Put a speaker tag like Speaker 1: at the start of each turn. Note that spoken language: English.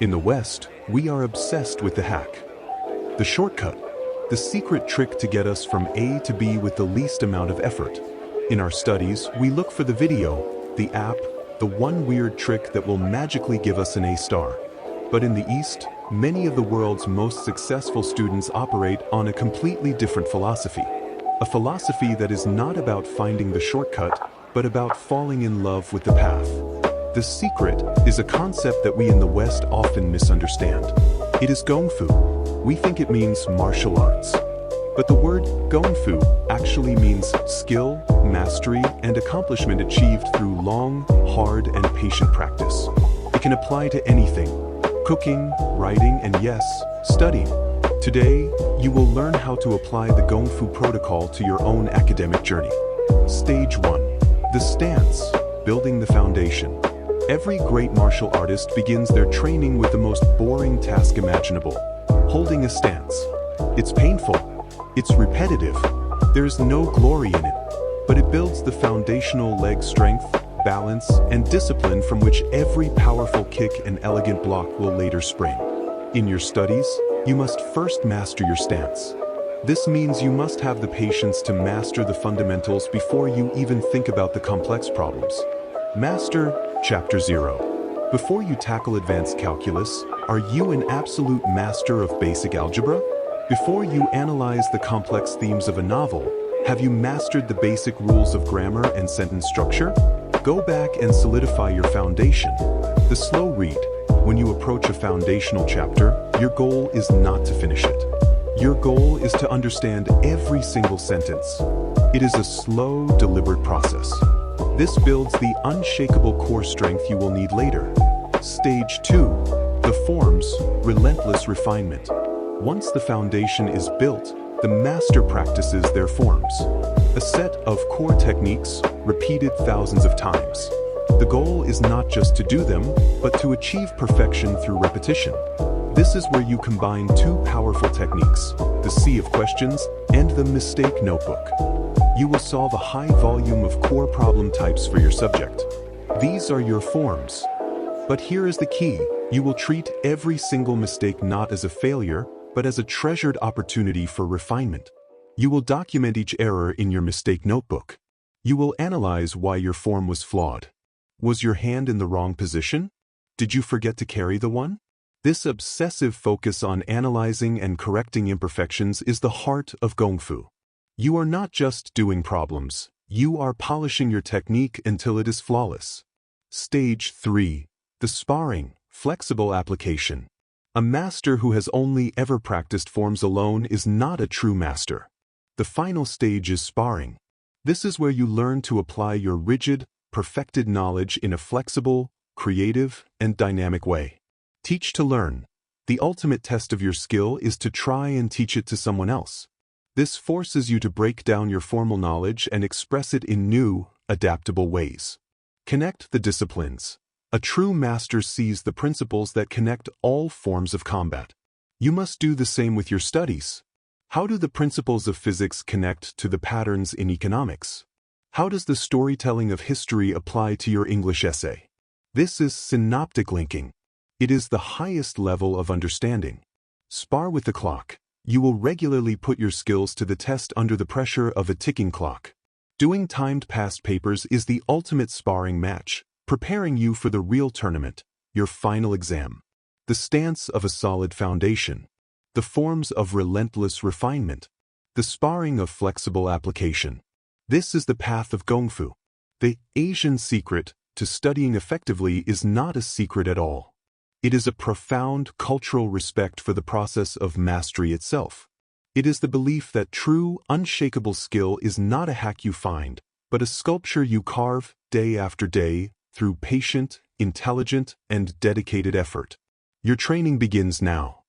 Speaker 1: In the West, we are obsessed with the hack. The shortcut, the secret trick to get us from A to B with the least amount of effort. In our studies, we look for the video, the app, the one weird trick that will magically give us an A star. But in the East, many of the world's most successful students operate on a completely different philosophy. A philosophy that is not about finding the shortcut, but about falling in love with the path. The secret is a concept that we in the West often misunderstand. It is Gongfu. We think it means martial arts. But the word Gongfu actually means skill, mastery, and accomplishment achieved through long, hard, and patient practice. It can apply to anything: cooking, writing, and yes, studying. Today, you will learn how to apply the Gongfu protocol to your own academic journey. Stage 1. The stance, building the foundation. Every great martial artist begins their training with the most boring task imaginable: holding a stance. It's painful. It's repetitive. There's no glory in it. But it builds the foundational leg strength, balance, and discipline from which every powerful kick and elegant block will later spring. In your studies, you must first master your stance. This means you must have the patience to master the fundamentals before you even think about the complex problems. Master Chapter 0. Before you tackle advanced calculus, are you an absolute master of basic algebra? Before you analyze the complex themes of a novel, have you mastered the basic rules of grammar and sentence structure? Go back and solidify your foundation. The slow read. When you approach a foundational chapter, your goal is not to finish it. Your goal is to understand every single sentence. It is a slow, deliberate process. This builds the unshakable core strength you will need later. Stage 2. The forms, relentless refinement. Once the foundation is built, the master practices their forms. A set of core techniques, repeated thousands of times. The goal is not just to do them, but to achieve perfection through repetition. This is where you combine two powerful techniques: the sea of questions and the mistake notebook. You will solve a high volume of core problem types for your subject. These are your forms. But here is the key: you will treat every single mistake not as a failure, but as a treasured opportunity for refinement. You will document each error in your mistake notebook. You will analyze why your form was flawed. Was your hand in the wrong position? Did you forget to carry the one? This obsessive focus on analyzing and correcting imperfections is the heart of Gongfu. You are not just doing problems, you are polishing your technique until it is flawless. Stage 3. The sparring, flexible application. A master who has only ever practiced forms alone is not a true master. The final stage is sparring. This is where you learn to apply your rigid, perfected knowledge in a flexible, creative, and dynamic way. Teach to learn. The ultimate test of your skill is to try and teach it to someone else. This forces you to break down your formal knowledge and express it in new, adaptable ways. Connect the disciplines. A true master sees the principles that connect all forms of combat. You must do the same with your studies. How do the principles of physics connect to the patterns in economics? How does the storytelling of history apply to your English essay? This is synoptic linking. It is the highest level of understanding. Spar with the clock. You will regularly put your skills to the test under the pressure of a ticking clock. Doing timed past papers is the ultimate sparring match, preparing you for the real tournament, your final exam. The stance of a solid foundation. The forms of relentless refinement. The sparring of flexible application. This is the path of Gongfu. The Asian secret to studying effectively is not a secret at all. It is a profound cultural respect for the process of mastery itself. It is the belief that true, unshakable skill is not a hack you find, but a sculpture you carve day after day through patient, intelligent, and dedicated effort. Your training begins now.